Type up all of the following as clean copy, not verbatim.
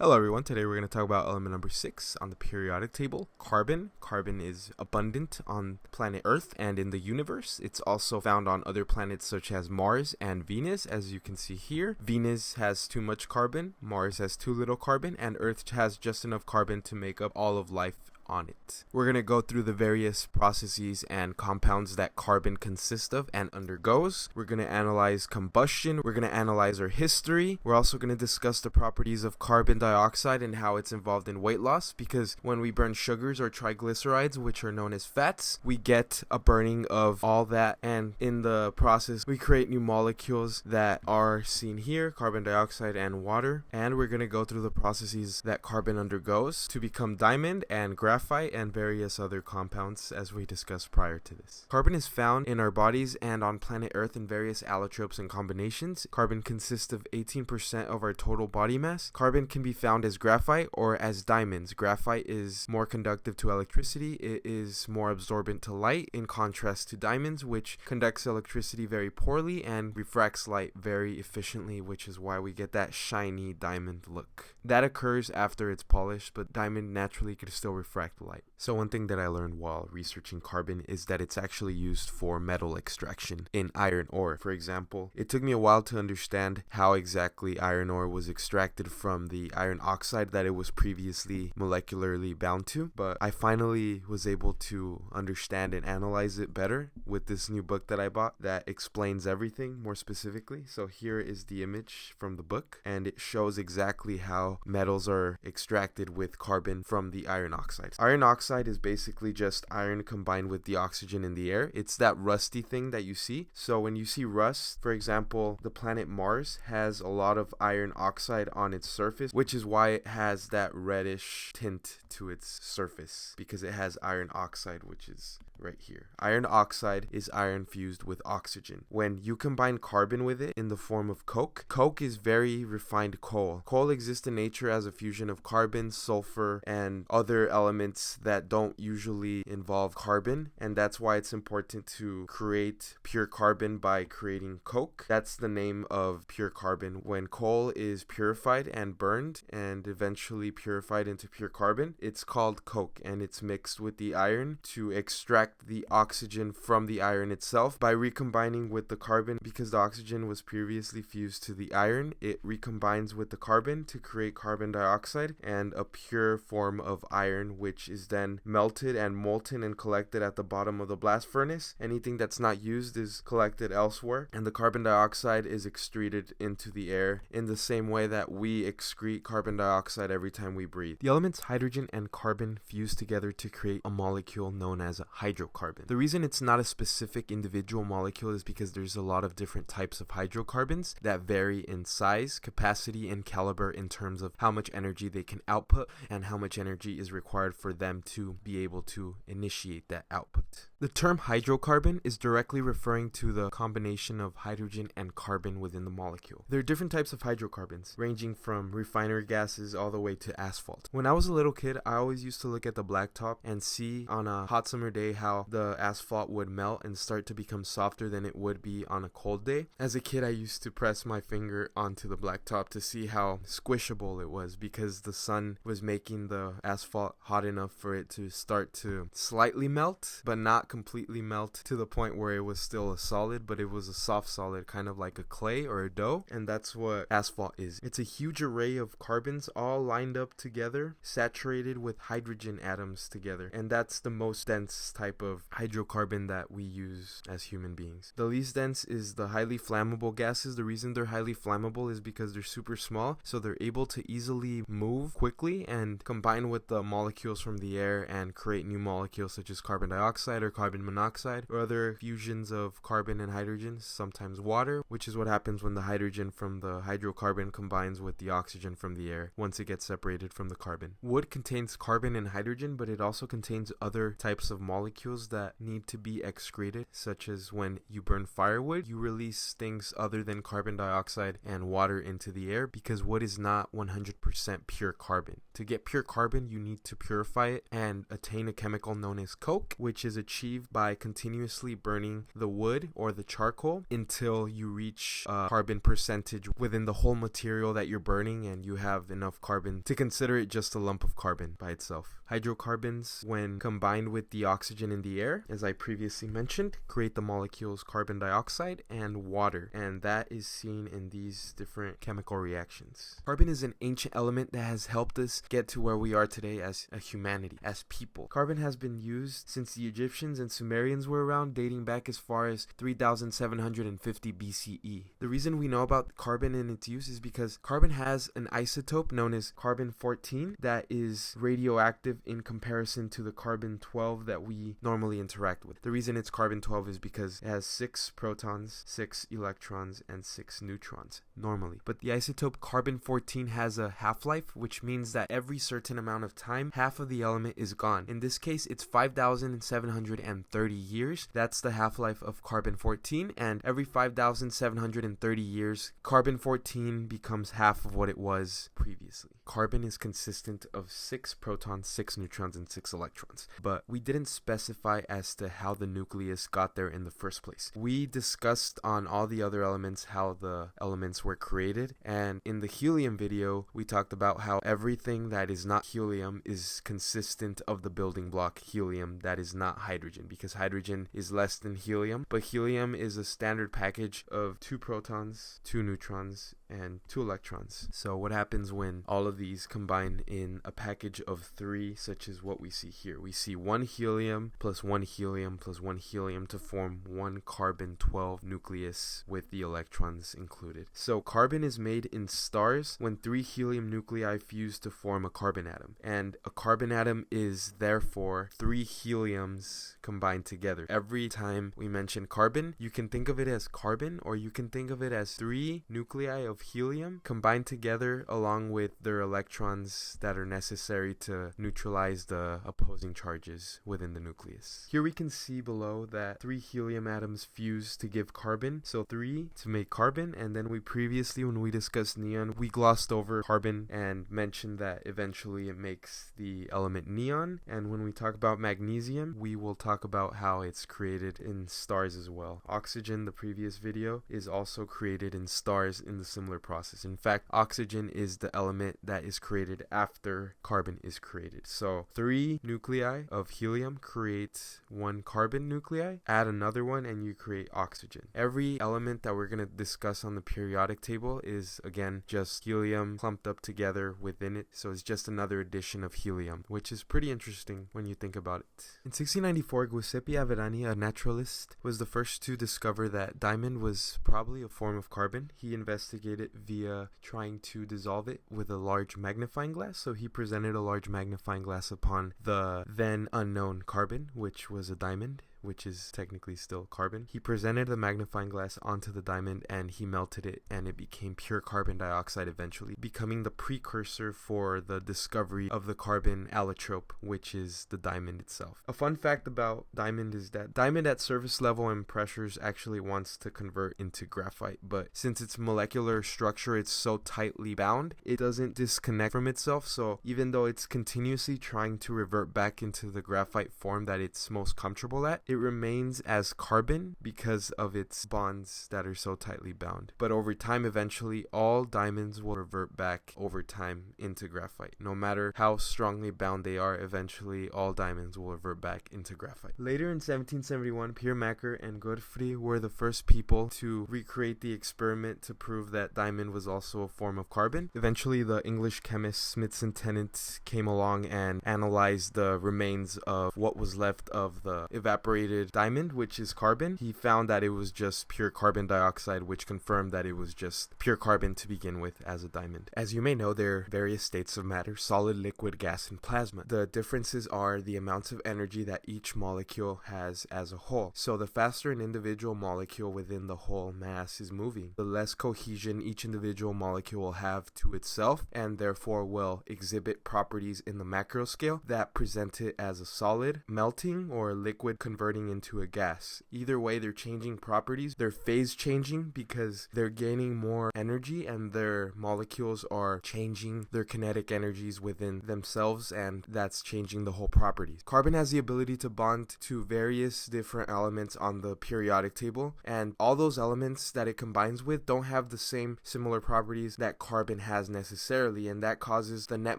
Hello everyone, today we're going to talk about element number 6 on the periodic table, carbon. Carbon is abundant on planet Earth and in the universe. It's also found on other planets such as Mars and Venus, as you can see here. Venus has too much carbon, Mars has too little carbon, and Earth has just enough carbon to make up all of life on it. We're going to go through the various processes and compounds that carbon consists of and undergoes. We're going to analyze combustion. We're going to analyze our history. We're also going to discuss the properties of carbon dioxide and how it's involved in weight loss, because when we burn sugars or triglycerides, which are known as fats, we get a burning of all that, and in the process we create new molecules that are seen here, carbon dioxide and water. And we're going to go through the processes that carbon undergoes to become diamond and graphite and various other compounds, as we discussed prior to this. Carbon is found in our bodies and on planet Earth in various allotropes and combinations. Carbon consists of 18% of our total body mass. Carbon can be found as graphite or as diamonds. Graphite is more conductive to electricity. It is more absorbent to light, in contrast to diamonds, which conducts electricity very poorly and refracts light very efficiently, which is why we get that shiny diamond look. That occurs after it's polished, but diamond naturally could still refract light. So one thing that I learned while researching carbon is that it's actually used for metal extraction in iron ore. For example, it took me a while to understand how exactly iron ore was extracted from the iron oxide that it was previously molecularly bound to, but I finally was able to understand and analyze it better with this new book that I bought that explains everything more specifically. So here is the image from the book, and it shows exactly how metals are extracted with carbon from the iron oxide. Iron oxide is basically just iron combined with the oxygen in the air. It's that rusty thing that you see. So when you see rust, for example, the planet Mars has a lot of iron oxide on its surface, which is why it has that reddish tint to its surface, because it has iron oxide, which is right here. Iron oxide is iron fused with oxygen. When you combine carbon with it in the form of coke, coke is very refined coal. Coal exists in nature as a fusion of carbon, sulfur, and other elements that don't usually involve carbon, and that's why it's important to create pure carbon by creating coke. That's the name of pure carbon. When coal is purified and burned and eventually purified into pure carbon, it's called coke, and it's mixed with the iron to extract the oxygen from the iron itself. By recombining with the carbon, because the oxygen was previously fused to the iron, it recombines with the carbon to create carbon dioxide and a pure form of iron, which is then melted and molten and collected at the bottom of the blast furnace. Anything that's not used is collected elsewhere, and the carbon dioxide is excreted into the air in the same way that we excrete carbon dioxide every time we breathe. The elements hydrogen and carbon fuse together to create a molecule known as a hydrocarbon. The reason it's not a specific individual molecule is because there's a lot of different types of hydrocarbons that vary in size, capacity, and caliber in terms of how much energy they can output and how much energy is required for them to be able to initiate that output. The term hydrocarbon is directly referring to the combination of hydrogen and carbon within the molecule. There are different types of hydrocarbons, ranging from refinery gases all the way to asphalt. When I was a little kid, I always used to look at the blacktop and see on a hot summer day how the asphalt would melt and start to become softer than it would be on a cold day. As a kid, I used to press my finger onto the blacktop to see how squishable it was, because the sun was making the asphalt hot enough for it to start to slightly melt, but not completely melt to the point where it was still a solid, but it was a soft solid, kind of like a clay or a dough. And that's what asphalt is. It's a huge array of carbons all lined up together, saturated with hydrogen atoms together, and that's the most dense type of hydrocarbon that we use as human beings. The least dense is the highly flammable gases. The reason they're highly flammable is because they're super small, so they're able to easily move quickly and combine with the molecules from the air and create new molecules such as carbon dioxide or carbon monoxide or other fusions of carbon and hydrogen, sometimes water, which is what happens when the hydrogen from the hydrocarbon combines with the oxygen from the air once it gets separated from the carbon. Wood contains carbon and hydrogen, but it also contains other types of molecules that need to be excreted, such as when you burn firewood, you release things other than carbon dioxide and water into the air, because wood is not 100% pure carbon. To get pure carbon, you need to purify it and attain a chemical known as coke, which is achieved achieved by continuously burning the wood or the charcoal until you reach a carbon percentage within the whole material that you're burning, and you have enough carbon to consider it just a lump of carbon by itself. Hydrocarbons, when combined with the oxygen in the air, as I previously mentioned, create the molecules carbon dioxide and water, and that is seen in these different chemical reactions. Carbon is an ancient element that has helped us get to where we are today as a humanity, as people. Carbon has been used since the Egyptians and Sumerians were around, dating back as far as 3750 BCE. The reason we know about carbon and its use is because carbon has an isotope known as carbon-14 that is radioactive in comparison to the carbon-12 that we normally interact with. The reason it's carbon-12 is because it has 6 protons, 6 electrons, and 6 neutrons normally. But the isotope carbon-14 has a half-life, which means that every certain amount of time, half of the element is gone. In this case, it's 5,730 years. That's the half-life of carbon-14, and every 5,730 years, carbon-14 becomes half of what it was previously. Carbon is consistent of 6 protons, 6 neutrons, and 6 electrons, but we didn't specify as to how the nucleus got there in the first place. We discussed on all the other elements how the elements were created, and in the helium video, we talked about how everything that is not helium is consistent of the building block helium that is not hydrogen, because hydrogen is less than helium, but helium is a standard package of 2 protons, 2 neutrons, and 2 electrons. So what happens when all of these combine in a package of 3, such as what we see here? We see 1 helium plus 1 helium plus 1 helium to form 1 carbon-12 nucleus with the electrons included. So carbon is made in stars when 3 helium nuclei fuse to form a carbon atom, and a carbon atom is therefore 3 heliums combined together. Every time we mention carbon, you can think of it as carbon, or you can think of it as 3 nuclei of helium combined together along with their electrons that are necessary to neutralize the opposing charges within the nucleus. Here we can see below that 3 helium atoms fuse to give carbon, so 3 to make carbon, and then we previously, when we discussed neon, we glossed over carbon and mentioned that eventually it makes the element neon, and when we talk about magnesium, we will talk about how it's created in stars as well. Oxygen, the previous video, is also created in stars in the similar process. In fact, oxygen is the element that is created after carbon is created. So 3 nuclei of helium create 1 carbon nuclei, add another one, and you create oxygen. Every element that we're going to discuss on the periodic table is, again, just helium clumped up together within it. So it's just another addition of helium, which is pretty interesting when you think about it. In 1694, Giuseppe Averani, a naturalist, was the first to discover that diamond was probably a form of carbon. He investigated it via trying to dissolve it with a large magnifying glass. So he presented a large magnifying glass upon the then unknown carbon, which was a diamond, which is technically still carbon. He presented the magnifying glass onto the diamond and he melted it, and it became pure carbon dioxide eventually, becoming the precursor for the discovery of the carbon allotrope, which is the diamond itself. A fun fact about diamond is that diamond at surface level and pressures actually wants to convert into graphite, but since its molecular structure is so tightly bound, it doesn't disconnect from itself. So even though it's continuously trying to revert back into the graphite form that it's most comfortable at, it remains as carbon because of its bonds that are so tightly bound. But over time, eventually, all diamonds will revert back over time into graphite. No matter how strongly bound they are, eventually all diamonds will revert back into graphite. Later in 1771, Pierre Macquer and Godfrey were the first people to recreate the experiment to prove that diamond was also a form of carbon. Eventually, the English chemist Smithson Tennant came along and analyzed the remains of what was left of the evaporated diamond, which is carbon. He found that it was just pure carbon dioxide, which confirmed that it was just pure carbon to begin with as a diamond. As you may know, there are various states of matter: solid, liquid, gas, and plasma. The differences are the amounts of energy that each molecule has as a whole. So the faster an individual molecule within the whole mass is moving, the less cohesion each individual molecule will have to itself, and therefore will exhibit properties in the macro scale that present it as a solid melting or liquid converting converting into a gas. Either way, they're changing properties. They're phase changing because they're gaining more energy and their molecules are changing their kinetic energies within themselves, and that's changing the whole properties. Carbon has the ability to bond to various different elements on the periodic table, and all those elements that it combines with don't have the same similar properties that carbon has necessarily, and that causes the net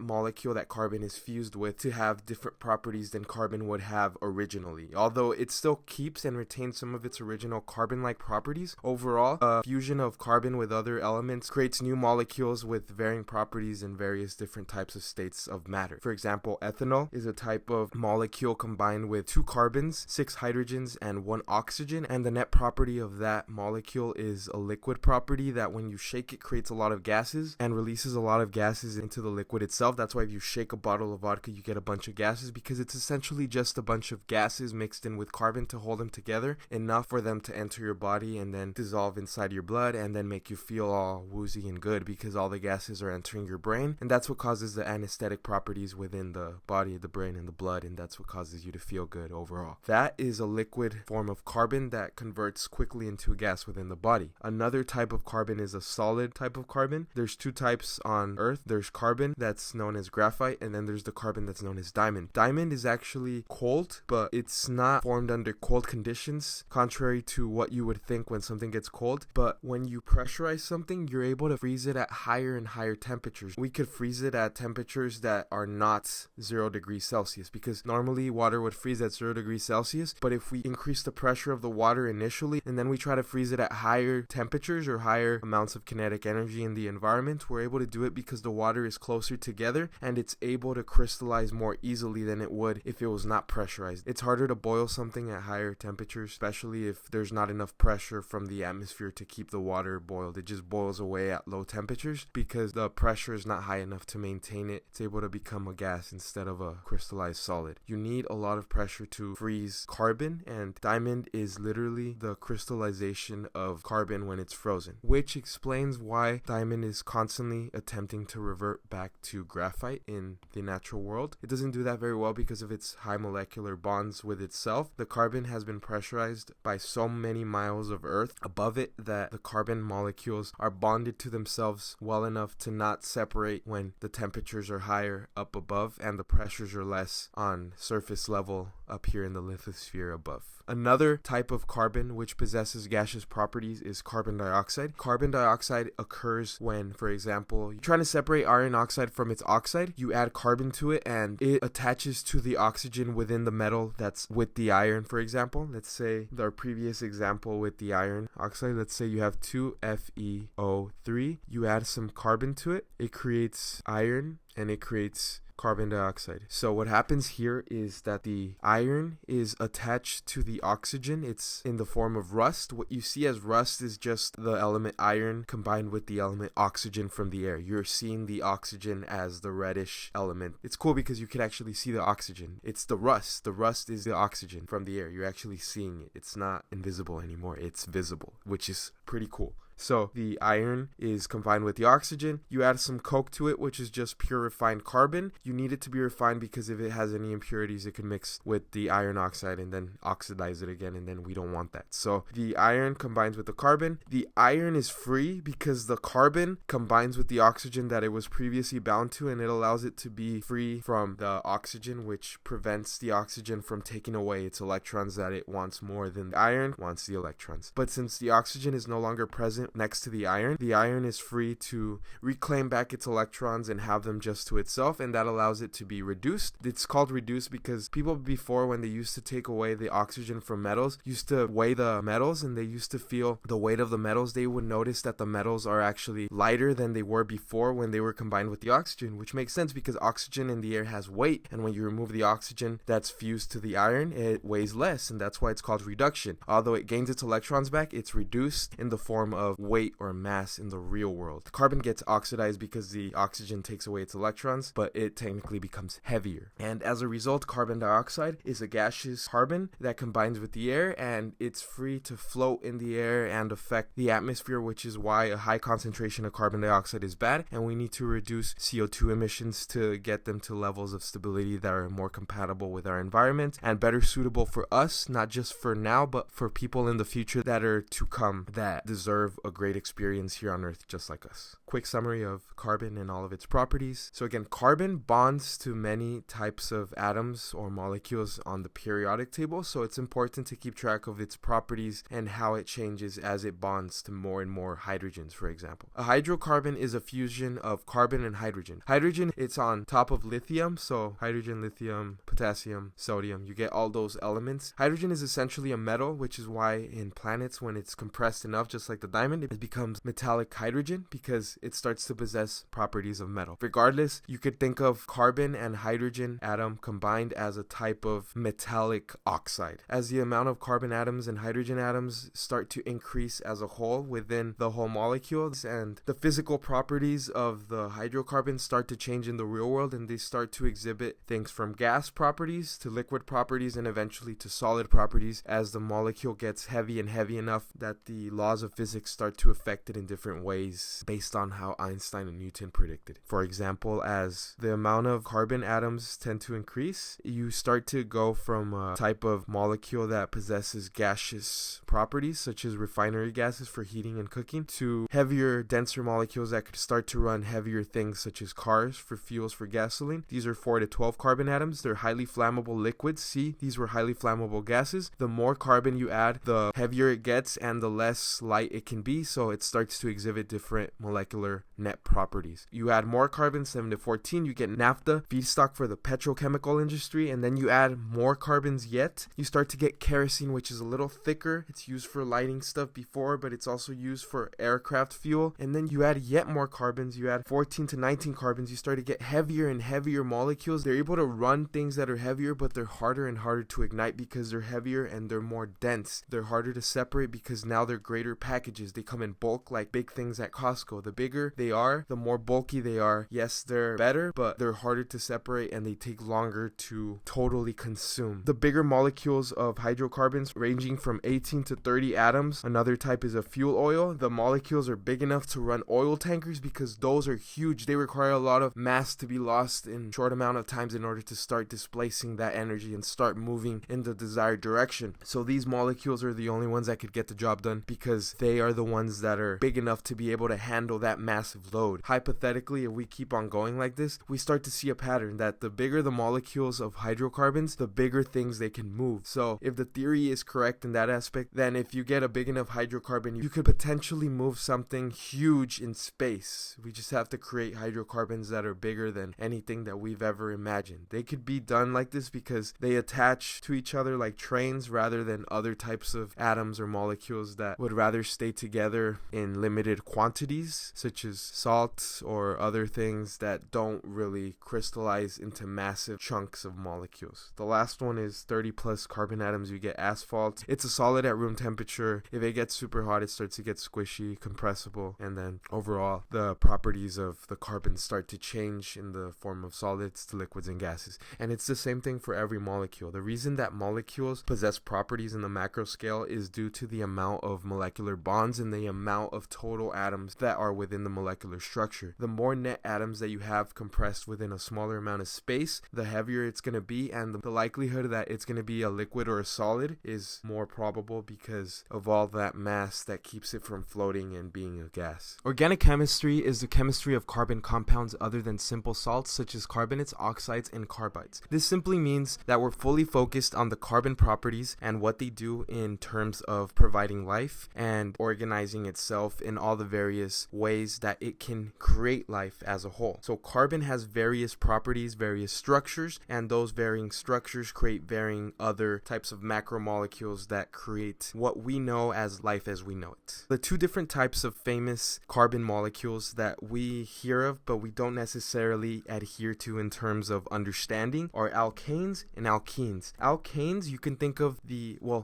molecule that carbon is fused with to have different properties than carbon would have originally. Although it still keeps and retains some of its original carbon-like properties, overall, a fusion of carbon with other elements creates new molecules with varying properties in various different types of states of matter. For example, ethanol is a type of molecule combined with 2 carbons, 6 hydrogens, and 1 oxygen, and the net property of that molecule is a liquid property that when you shake it creates a lot of gases and releases a lot of gases into the liquid itself. That's why if you shake a bottle of vodka you get a bunch of gases, because it's essentially just a bunch of gases mixed in with carbon to hold them together, enough for them to enter your body and then dissolve inside your blood and then make you feel all woozy and good because all the gases are entering your brain, and that's what causes the anesthetic properties within the body, the brain, and the blood, and that's what causes you to feel good overall. That is a liquid form of carbon that converts quickly into a gas within the body. Another type of carbon is a solid type of carbon. There's 2 types on Earth. There's carbon that's known as graphite, and then there's the carbon that's known as diamond. Diamond is actually cold, but it's not formed under cold conditions, contrary to what you would think when something gets cold. But when you pressurize something, you're able to freeze it at higher and higher temperatures. We could freeze it at temperatures that are not 0 degrees Celsius, because normally water would freeze at 0 degrees Celsius, but if we increase the pressure of the water initially and then we try to freeze it at higher temperatures or higher amounts of kinetic energy in the environment, we're able to do it because the water is closer together and it's able to crystallize more easily than it would if it was not pressurized. It's harder to boil something at higher temperatures, especially if there's not enough pressure from the atmosphere to keep the water boiled. It just boils away at low temperatures because the pressure is not high enough to maintain it. It's able to become a gas instead of a crystallized solid. You need a lot of pressure to freeze carbon, and diamond is literally the crystallization of carbon when it's frozen, which explains why diamond is constantly attempting to revert back to graphite in the natural world. It doesn't do that very well because of its high molecular bonds with itself. The carbon has been pressurized by so many miles of earth above it that the carbon molecules are bonded to themselves well enough to not separate when the temperatures are higher up above and the pressures are less on surface level up here in the lithosphere above. Another type of carbon which possesses gaseous properties is carbon dioxide. Carbon dioxide occurs when, for example, you're trying to separate iron oxide from its oxide. You add carbon to it and it attaches to the oxygen within the metal that's with the iron, for example. Let's say our previous example with the iron oxide, let's say you have 2FeO3. You add some carbon to it. It creates iron and it creates carbon dioxide. So what happens here is that the iron is attached to the oxygen. It's in the form of rust. What you see as rust is just the element iron combined with the element oxygen from the air. You're seeing the oxygen as the reddish element. It's cool because you can actually see the oxygen. It's the rust. The rust is the oxygen from the air. You're actually seeing it. It's not invisible anymore. It's visible, which is pretty cool. So the iron is combined with the oxygen. You add some coke to it, which is just pure refined carbon. You need it to be refined because if it has any impurities, it can mix with the iron oxide and then oxidize it again, and then we don't want that. So the iron combines with the carbon. The iron is free because the carbon combines with the oxygen that it was previously bound to, and it allows it to be free from the oxygen, which prevents the oxygen from taking away its electrons that it wants more than the iron wants the electrons. But since the oxygen is no longer present next to the iron is free to reclaim back its electrons and have them just to itself, and that allows it to be reduced. It's called reduced because people before, when they used to take away the oxygen from metals, used to weigh the metals and they used to feel the weight of the metals. They would notice that the metals are actually lighter than they were before when they were combined with the oxygen, which makes sense because oxygen in the air has weight, and when you remove the oxygen that's fused to the iron, it weighs less, and that's why it's called reduction. Although it gains its electrons back, it's reduced in the form of of weight or mass in the real world. Carbon gets oxidized because the oxygen takes away its electrons, but it technically becomes heavier. And as a result, carbon dioxide is a gaseous carbon that combines with the air, and it's free to float in the air and affect the atmosphere, which is why a high concentration of carbon dioxide is bad, and we need to reduce CO2 emissions to get them to levels of stability that are more compatible with our environment and better suitable for us, not just for now, but for people in the future that are to come that deserve a great experience here on Earth just like us. Quick summary of carbon and all of its properties. So again, carbon bonds to many types of atoms or molecules on the periodic table, so it's important to keep track of its properties and how it changes as it bonds to more and more hydrogens, for example. A hydrocarbon is a fusion of carbon and hydrogen. Hydrogen, it's on top of lithium, so hydrogen, lithium, potassium, sodium, you get all those elements. Hydrogen is essentially a metal, which is why in planets, when it's compressed enough, just like the diamond, it becomes metallic hydrogen because it starts to possess properties of metal. Regardless, you could think of carbon and hydrogen atom combined as a type of metallic oxide. As the amount of carbon atoms and hydrogen atoms start to increase as a whole within the whole molecules, and the physical properties of the hydrocarbons start to change in the real world, and they start to exhibit things from gas properties to liquid properties and eventually to solid properties as the molecule gets heavy and heavy enough that the laws of physics start to affect it in different ways based on how Einstein and Newton predicted. For example, as the amount of carbon atoms tend to increase, you start to go from a type of molecule that possesses gaseous properties such as refinery gases for heating and cooking to heavier, denser molecules that could start to run heavier things such as cars for fuels for gasoline. These are 4 to 12 carbon atoms. They're highly flammable liquids. See, these were highly flammable gases. The more carbon you add, the heavier it gets and the less light it can be, so it starts to exhibit different molecular net properties. You add more carbon, 7 to 14, you get naphtha, feedstock for the petrochemical industry, and then you add more carbons yet, you start to get kerosene, which is a little thicker. It's used for lighting stuff before, but it's also used for aircraft fuel. And then you add yet more carbons, you add 14 to 19 carbons, you start to get heavier and heavier molecules. They're able to run things that are heavier, but they're harder and harder to ignite because they're heavier and they're more dense. They're harder to separate because now they're greater packages. They come in bulk like big things at Costco. The bigger they are, the more bulky they are. Yes, they're better, but they're harder to separate and they take longer to totally consume. The bigger molecules of hydrocarbons ranging from 18 to 30 atoms. Another type is a fuel oil. The molecules are big enough to run oil tankers because those are huge. They require a lot of mass to be lost in short amount of times in order to start displacing that energy and start moving in the desired direction. So these molecules are the only ones that could get the job done because they are the ones that are big enough to be able to handle that massive load. Hypothetically, if we keep on going like this, we start to see a pattern that the bigger the molecules of hydrocarbons, the bigger things they can move. So if the theory is correct in that aspect, then if you get a big enough hydrocarbon, you could potentially move something huge in space. We just have to create hydrocarbons that are bigger than anything that we've ever imagined. They could be done like this because they attach to each other like trains rather than other types of atoms or molecules that would rather stay together in limited quantities, such as salt or other things that don't really crystallize into massive chunks of molecules. The last one is 30 plus carbon atoms. You get asphalt. It's a solid at room temperature. If it gets super hot, it starts to get squishy, compressible, and then overall the properties of the carbon start to change in the form of solids to liquids and gases. And it's the same thing for every molecule. The reason that molecules possess properties in the macro scale is due to the amount of molecular bonds and the amount of total atoms that are within the molecular structure. The more net atoms that you have compressed within a smaller amount of space, the heavier it's going to be, and the likelihood that it's going to be a liquid or a solid is more probable because of all that mass that keeps it from floating and being a gas. Organic chemistry is the chemistry of carbon compounds other than simple salts such as carbonates, oxides, and carbides. This simply means that we're fully focused on the carbon properties and what they do in terms of providing life and organizing itself in all the various ways that it can create life as a whole. So carbon has various properties, various structures, and those varying structures create varying other types of macromolecules that create what we know as life as we know it. The two different types of famous carbon molecules that we hear of but we don't necessarily adhere to in terms of understanding are alkanes and alkenes. Alkanes, you can think of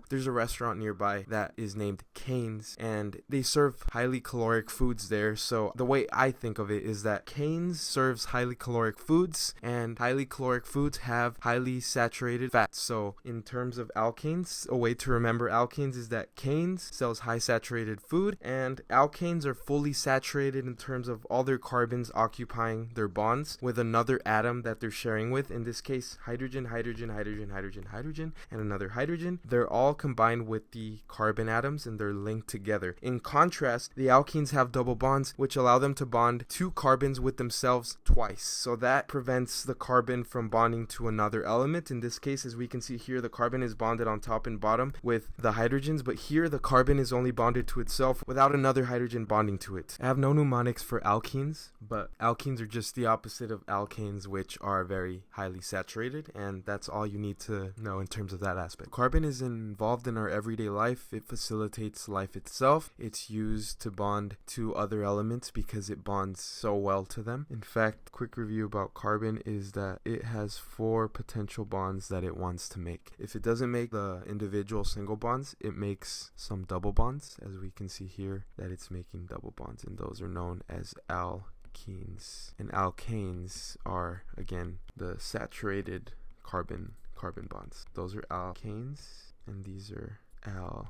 there's a restaurant nearby that is named Cane's, and and they serve highly caloric foods there. So the way I think of it is that canes serves highly caloric foods, and highly caloric foods have highly saturated fats. So in terms of alkanes, a way to remember alkanes is that canes sells high saturated food, and alkanes are fully saturated in terms of all their carbons occupying their bonds with another atom that they're sharing with. In this case, hydrogen, hydrogen, hydrogen, hydrogen, hydrogen, and another hydrogen. They're all combined with the carbon atoms and they're linked together. In contrast, the alkenes have double bonds, which allow them to bond two carbons with themselves twice. So that prevents the carbon from bonding to another element. In this case, as we can see here, the carbon is bonded on top and bottom with the hydrogens, but here the carbon is only bonded to itself without another hydrogen bonding to it. I have no mnemonics for alkenes, but alkenes are just the opposite of alkanes, which are very highly saturated, and that's all you need to know in terms of that aspect. Carbon is involved in our everyday life. It facilitates life itself. It's used to bond to other elements because it bonds so well to them. In fact, quick review about carbon is that it has 4 potential bonds that it wants to make. If it doesn't make the individual single bonds, it makes some double bonds, as we can see here that it's making double bonds, and those are known as alkenes. And alkanes are, again, the saturated carbon bonds. Those are alkanes, and these are alkenes.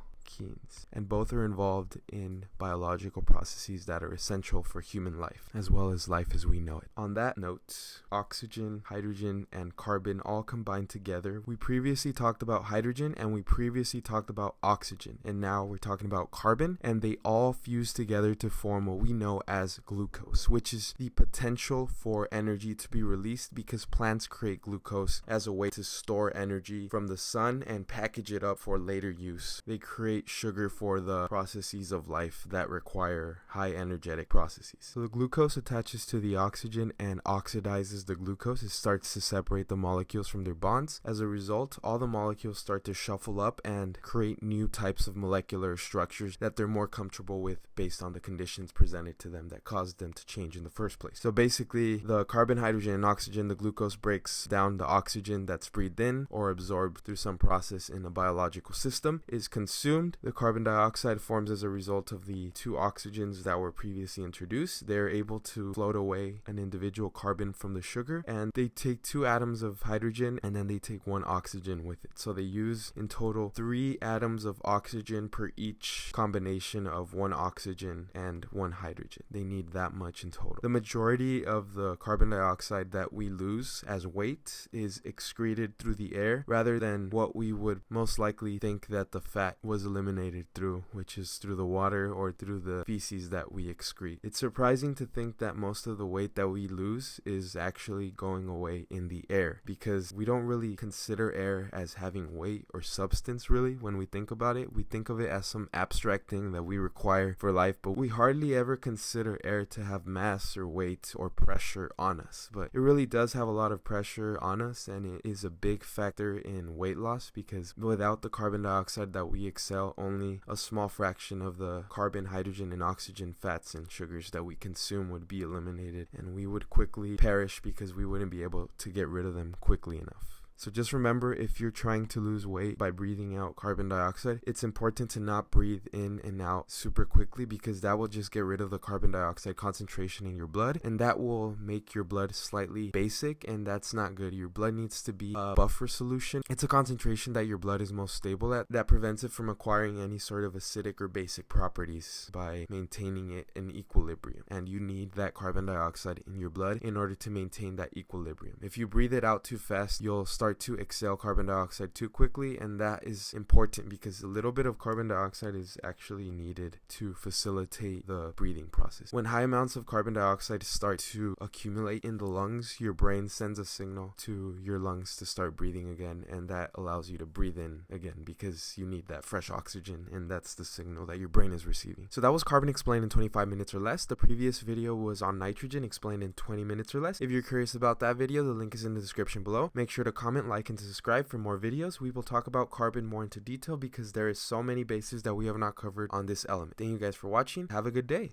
And both are involved in biological processes that are essential for human life, as well as life as we know it. On that note, oxygen, hydrogen, and carbon all combine together. We previously talked about hydrogen and we previously talked about oxygen, and now we're talking about carbon, and they all fuse together to form what we know as glucose, which is the potential for energy to be released because plants create glucose as a way to store energy from the sun and package it up for later use. They create sugar for the processes of life that require high energetic processes. So the glucose attaches to the oxygen and oxidizes the glucose. It starts to separate the molecules from their bonds. As a result, all the molecules start to shuffle up and create new types of molecular structures that they're more comfortable with based on the conditions presented to them that caused them to change in the first place. So basically, the carbon, hydrogen, and oxygen, the glucose breaks down the oxygen that's breathed in or absorbed through some process in a biological system, is consumed. The carbon dioxide forms as a result of the 2 oxygens that were previously introduced. They're able to float away an individual carbon from the sugar, and they take 2 atoms of hydrogen and then they take 1 oxygen with it. So they use in total 3 atoms of oxygen per each combination of 1 oxygen and 1 hydrogen. They need that much in total. The majority of the carbon dioxide that we lose as weight is excreted through the air rather than what we would most likely think that the fat was eliminated through, which is through the water or through the feces that we excrete. It's surprising to think that most of the weight that we lose is actually going away in the air, because we don't really consider air as having weight or substance really when we think about it. We think of it as some abstract thing that we require for life, but we hardly ever consider air to have mass or weight or pressure on us. But it really does have a lot of pressure on us, and it is a big factor in weight loss, because without the carbon dioxide that we exhale, only a small fraction of the carbon, hydrogen, and oxygen fats and sugars that we consume would be eliminated, and we would quickly perish because we wouldn't be able to get rid of them quickly enough. So just remember, if you're trying to lose weight by breathing out carbon dioxide, it's important to not breathe in and out super quickly, because that will just get rid of the carbon dioxide concentration in your blood, and that will make your blood slightly basic, and that's not good. Your blood needs to be a buffer solution. It's a concentration that your blood is most stable at that prevents it from acquiring any sort of acidic or basic properties by maintaining it in equilibrium, and you need that carbon dioxide in your blood in order to maintain that equilibrium. If you breathe it out too fast, you'll start to exhale carbon dioxide too quickly, and that is important because a little bit of carbon dioxide is actually needed to facilitate the breathing process. When high amounts of carbon dioxide start to accumulate in the lungs, your brain sends a signal to your lungs to start breathing again, and that allows you to breathe in again because you need that fresh oxygen, and that's the signal that your brain is receiving. So that was carbon explained in 25 minutes or less. The previous video was on nitrogen explained in 20 minutes or less. If you're curious about that video, the link is in the description below. Make sure to comment, like, and to subscribe for more videos. We will talk about carbon more into detail because there is so many bases that we have not covered on this element. Thank you guys for watching. Have a good day.